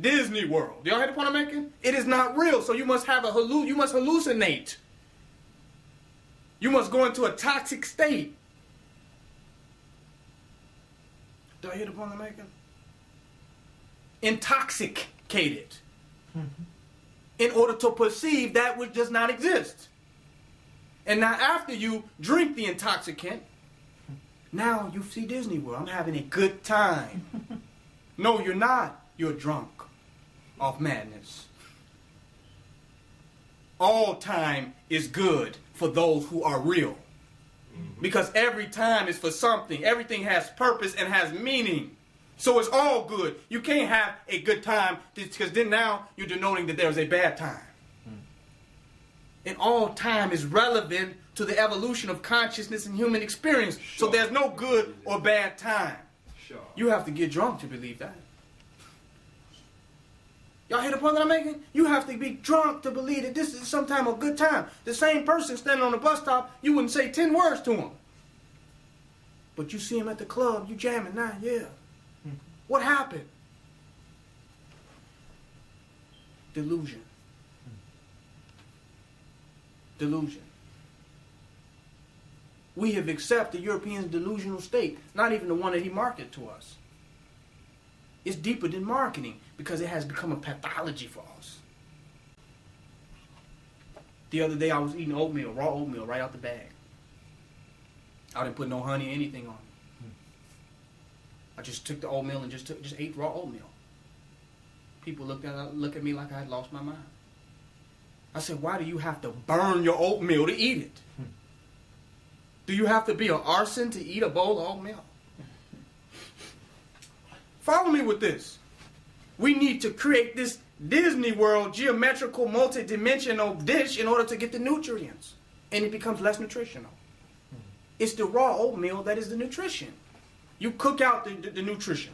Disney World. Do y'all hear the point I'm making? It is not real, so you must have you must hallucinate. You must go into a toxic state. Do I hear the point I'm making? Intoxicated. In order to perceive that which does not exist. And now after you drink the intoxicant, now you see Disney World. I'm having a good time. No, you're not. You're drunk off madness. All time is good for those who are real. Because every time is for something. Everything has purpose and has meaning. So it's all good. You can't have a good time because then now you're denoting that there's a bad time. And all time is relevant to the evolution of consciousness and human experience. Sure. So there's no good or bad time. Sure. You have to get drunk to believe that. Y'all hear the point that I'm making? You have to be drunk to believe that this is sometime a good time. The same person standing on the bus stop, you wouldn't say 10 words to him. But you see him at the club, you jamming now, yeah. What happened? Delusion. Delusion. We have accepted the European's delusional state, not even the one that he marketed to us. It's deeper than marketing because it has become a pathology for us. The other day I was eating oatmeal, raw oatmeal, right out the bag. I didn't put no honey or anything on it. I just took the oatmeal and just ate raw oatmeal. People look at me like I had lost my mind. I said, why do you have to burn your oatmeal to eat it? Do you have to be an arson to eat a bowl of oatmeal? Follow me with this. We need to create this Disney World geometrical multi-dimensional dish in order to get the nutrients. And it becomes less nutritional. It's the raw oatmeal that is the nutrition. You cook out the nutrition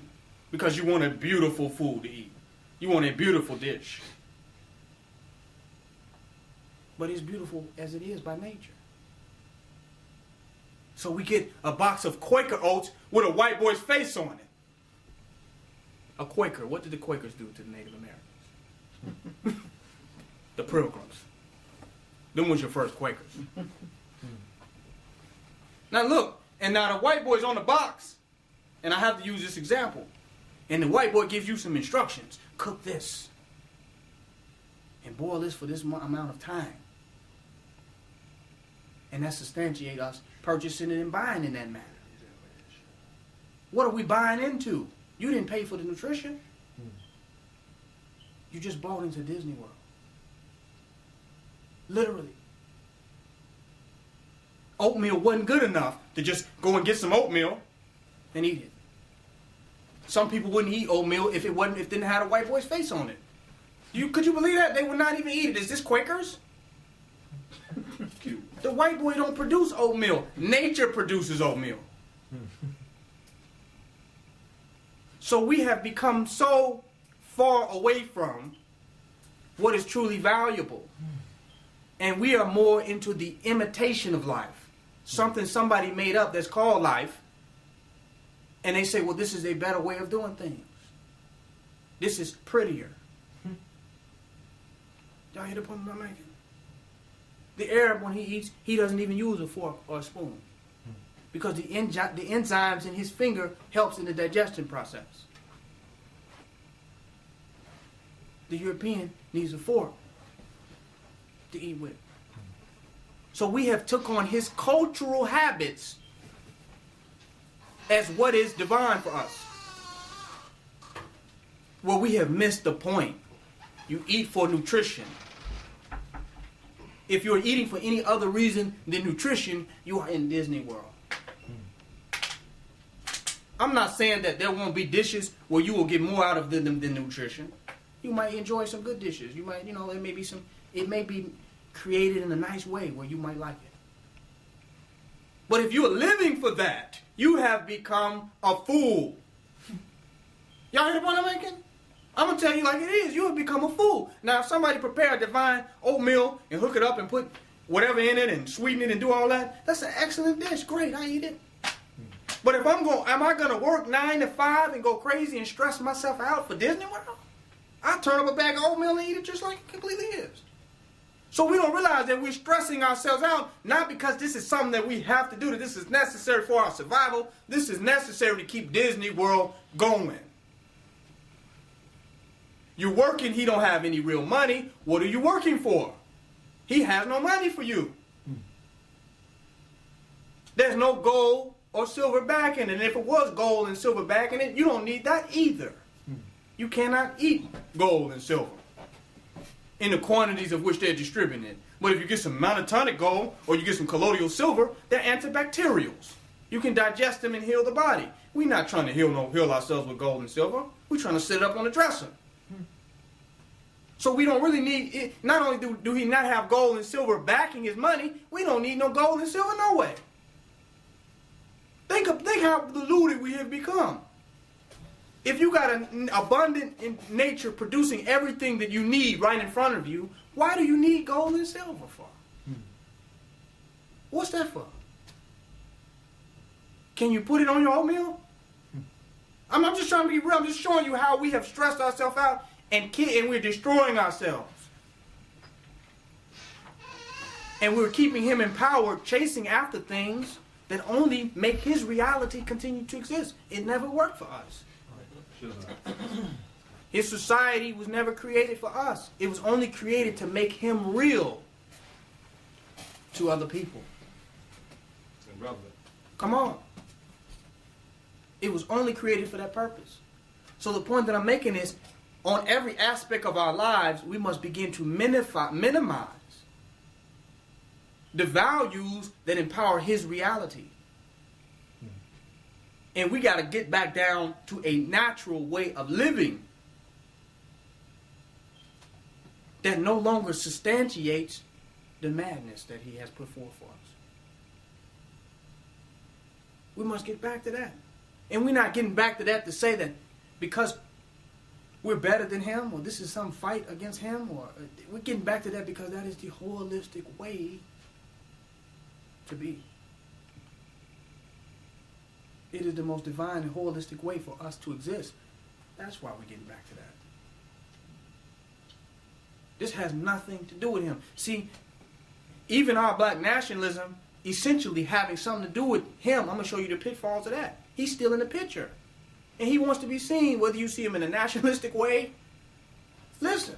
because you want a beautiful food to eat. You want a beautiful dish. But it's beautiful as it is by nature. So we get a box of Quaker oats with a white boy's face on it. A Quaker. What did the Quakers do to the Native Americans? The Pilgrims. Them was your first Quakers. Now look, and now the white boy's on the box. And I have to use this example. And the white boy gives you some instructions. Cook this. And boil this for this amount of time. And that substantiates us purchasing it and buying in that manner. What are we buying into? You didn't pay for the nutrition. You just bought into Disney World. Literally. Oatmeal wasn't good enough to just go and get some oatmeal and eat it. Some people wouldn't eat oatmeal if it didn't have a white boy's face on it. Could you believe that? They would not even eat it. Is this Quakers? The white boy don't produce oatmeal. Nature produces oatmeal. So we have become so far away from what is truly valuable. And we are more into the imitation of life. Something somebody made up that's called life. And they say, well, this is a better way of doing things. This is prettier. Y'all hear the point I'm making? The Arab, when he eats, he doesn't even use a fork or a spoon. Because the enzymes in his finger helps in the digestion process. The European needs a fork to eat with. So we have took on his cultural habits as what is divine for us. Well, we have missed the point. You eat for nutrition. If you're eating for any other reason than nutrition, you are in Disney World. I'm not saying that there won't be dishes where you will get more out of them than nutrition. You might enjoy some good dishes. You might, it may be created in a nice way where you might like it. But if you're living for that, you have become a fool. Y'all hear the point I'm making? I'm going to tell you like it is. You have become a fool. Now, if somebody prepare a divine oatmeal and hook it up and put whatever in it and sweeten it and do all that, that's an excellent dish. Great, I eat it. But if am I going to work 9 to 5 and go crazy and stress myself out for Disney World? turn up a bag of oatmeal and eat it just like it completely is. So we don't realize that we're stressing ourselves out, not because this is something that we have to do, that this is necessary for our survival. This is necessary to keep Disney World going. You're working, he don't have any real money. What are you working for? He has no money for you. There's no gold or silver backing it. And if it was gold and silver backing it, you don't need that either. You cannot eat gold and silver in the quantities of which they're distributing it. But if you get some monotonic gold or you get some colloidal silver, they're antibacterials. You can digest them and heal the body. We're not trying to heal ourselves with gold and silver. We're trying to sit it up on the dresser. So we don't really need it. Not only do he not have gold and silver backing his money, we don't need no gold and silver no way. Think how deluded we have become. If you got an abundant in nature producing everything that you need right in front of you, why do you need gold and silver for? What's that for? Can you put it on your oatmeal? I'm just trying to be real. I'm just showing you how we have stressed ourselves out and we're destroying ourselves. And we're keeping him empowered, chasing after things that only make his reality continue to exist. It never worked for us. His society was never created for us. It was only created to make him real to other people. Come on. It was only created for that purpose. So the point that I'm making is, on every aspect of our lives, we must begin to minimize the values that empower his reality. And we got to get back down to a natural way of living that no longer substantiates the madness that he has put forth for us. We must get back to that. And we're not getting back to that to say that because we're better than him, or this is some fight against him, or we're getting back to that because that is the holistic way to be. It is the most divine and holistic way for us to exist. That's why we're getting back to that. This has nothing to do with him. See, even our black nationalism essentially having something to do with him. I'm going to show you the pitfalls of that. He's still in the picture. And he wants to be seen, whether you see him in a nationalistic way. Listen,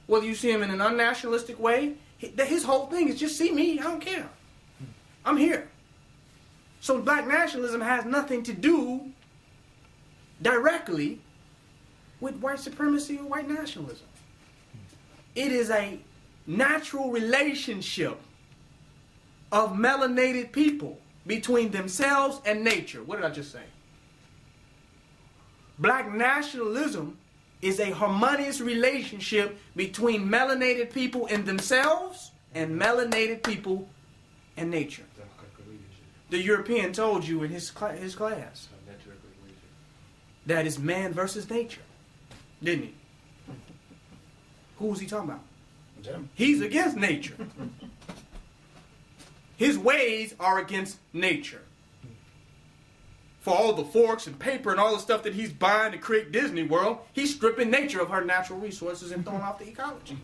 whether you see him in an unnationalistic way, his whole thing is just see me, I don't care. I'm here. So black nationalism has nothing to do directly with white supremacy or white nationalism. It is a natural relationship of melanated people between themselves and nature. What did I just say? Black nationalism is a harmonious relationship between melanated people and themselves and melanated people and nature. The European told you in his class that it's man versus nature, didn't he? Who was he talking about? He's against nature. His ways are against nature. For all the forks and paper and all the stuff that he's buying to create Disney World, he's stripping nature of her natural resources and throwing off the ecology.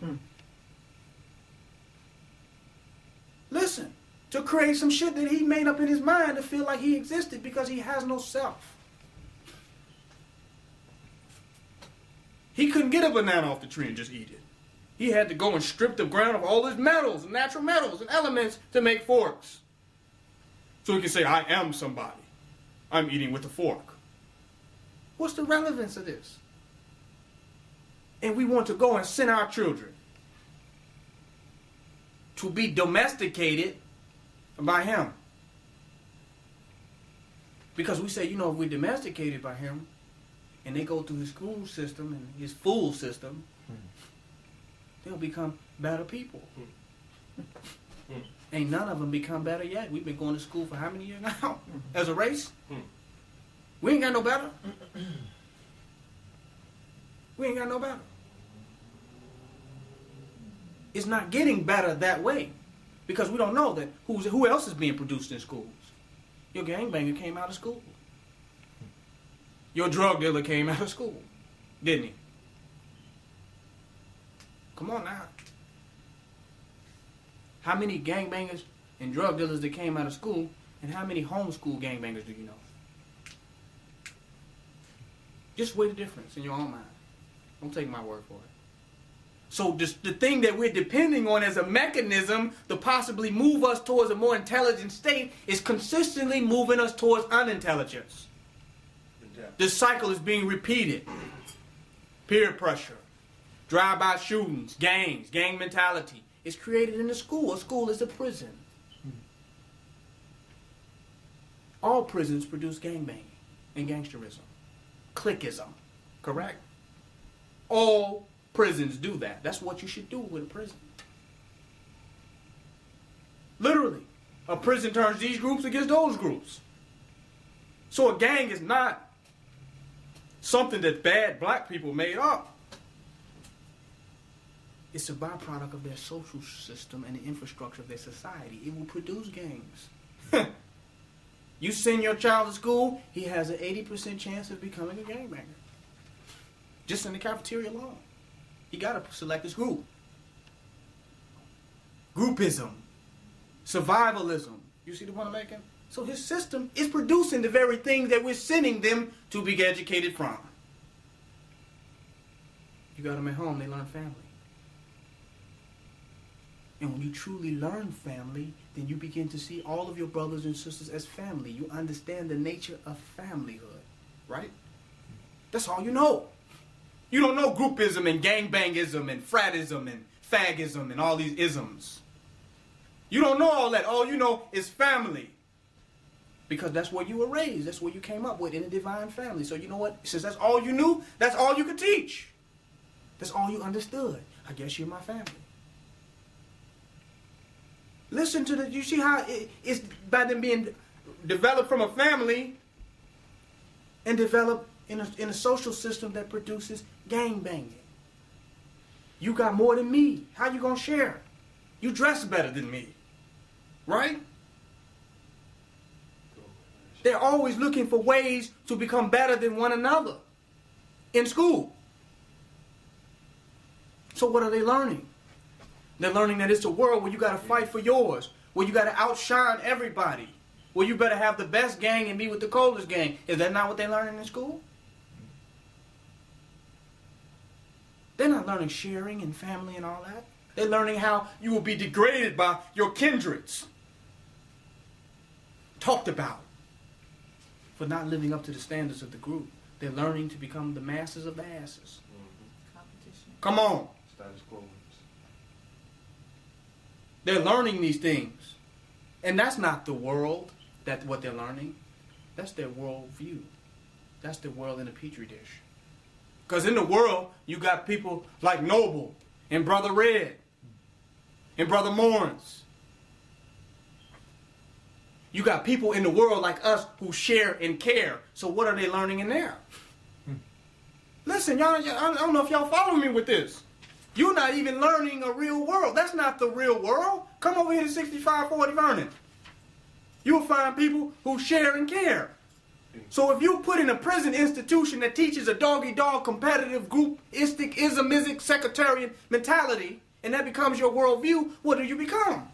Listen, to create some shit that he made up in his mind to feel like he existed because he has no self. He couldn't get a banana off the tree and just eat it. He had to go and strip the ground of all his metals and natural metals and elements to make forks. So he can say, I am somebody. I'm eating with a fork. What's the relevance of this? And we want to go and send our children to be domesticated by him. Because we say, if we're domesticated by him, and they go through his school system and his fool system, they'll become better people. Ain't none of them become better yet. We've been going to school for how many years now? As a race? We ain't got no better. We ain't got no better. It's not getting better that way. Because we don't know that who else is being produced in schools. Your gangbanger came out of school. Your drug dealer came out of school. Didn't he? Come on now. How many gangbangers and drug dealers that came out of school, and how many homeschool gangbangers do you know? Just weigh the difference in your own mind. Don't take my word for it. So just the thing that we're depending on as a mechanism to possibly move us towards a more intelligent state is consistently moving us towards unintelligence. This cycle is being repeated. Peer pressure, drive-by shootings, gangs, gang mentality. It's created in the school. A school is a prison. All prisons produce gangbanging and gangsterism. Clickism. Correct? All prisons do that. That's what you should do with a prison. Literally. A prison turns these groups against those groups. So a gang is not something that bad black people made up. It's a byproduct of their social system and the infrastructure of their society. It will produce gangs. You send your child to school, he has an 80% chance of becoming a gangbanger. Just in the cafeteria alone. He got to select his group. Groupism. Survivalism. You see the point I'm making? So his system is producing the very things that we're sending them to be educated from. You got them at home, they learn family. And when you truly learn family, then you begin to see all of your brothers and sisters as family. You understand the nature of familyhood, right? That's all you know. You don't know groupism and gangbangism and fratism and fagism and all these isms. You don't know all that. All you know is family. Because that's where you were raised. That's what you came up with in a divine family. So you know what? Since that's all you knew, that's all you could teach. That's all you understood. I guess you're my family. Listen to you see how it's by them being developed from a family and developed in a social system that produces gang banging. You got more than me. How you gonna share? You dress better than me. Right? They're always looking for ways to become better than one another in school. So what are they learning? They're learning that it's a world where you got to fight for yours, where you got to outshine everybody, where you better have the best gang and be with the coldest gang. Is that not what they're learning in school? They're not learning sharing and family and all that. They're learning how you will be degraded by your kindreds. Talked about for not living up to the standards of the group. They're learning to become the masters of the asses. Competition. Come on. Status quo. They're learning these things. And that's not the world, that's what they're learning. That's their world view. That's the world in a petri dish. Because in the world, you got people like Noble and Brother Red and Brother Morris. You got people in the world like us who share and care. So what are they learning in there? Listen, y'all, I don't know if y'all follow me with this. You're not even learning a real world. That's not the real world. Come over here to 6540 Vernon. You'll find people who share and care. So if you put in a prison institution that teaches a dog-eat-dog competitive groupistic, ismic, sectarian mentality, and that becomes your worldview, what do you become?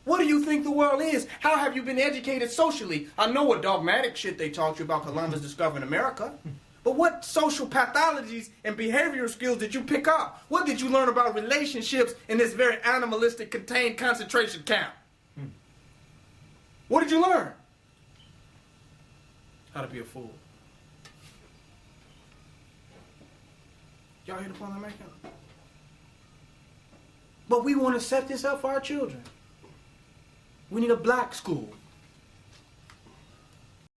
What do you think the world is? How have you been educated socially? I know what dogmatic shit they taught you about Columbus discovering America. But what social pathologies and behavioral skills did you pick up? What did you learn about relationships in this very animalistic contained concentration camp? What did you learn? How to be a fool. Y'all hear the point I'm making? But we want to set this up for our children. We need a black school.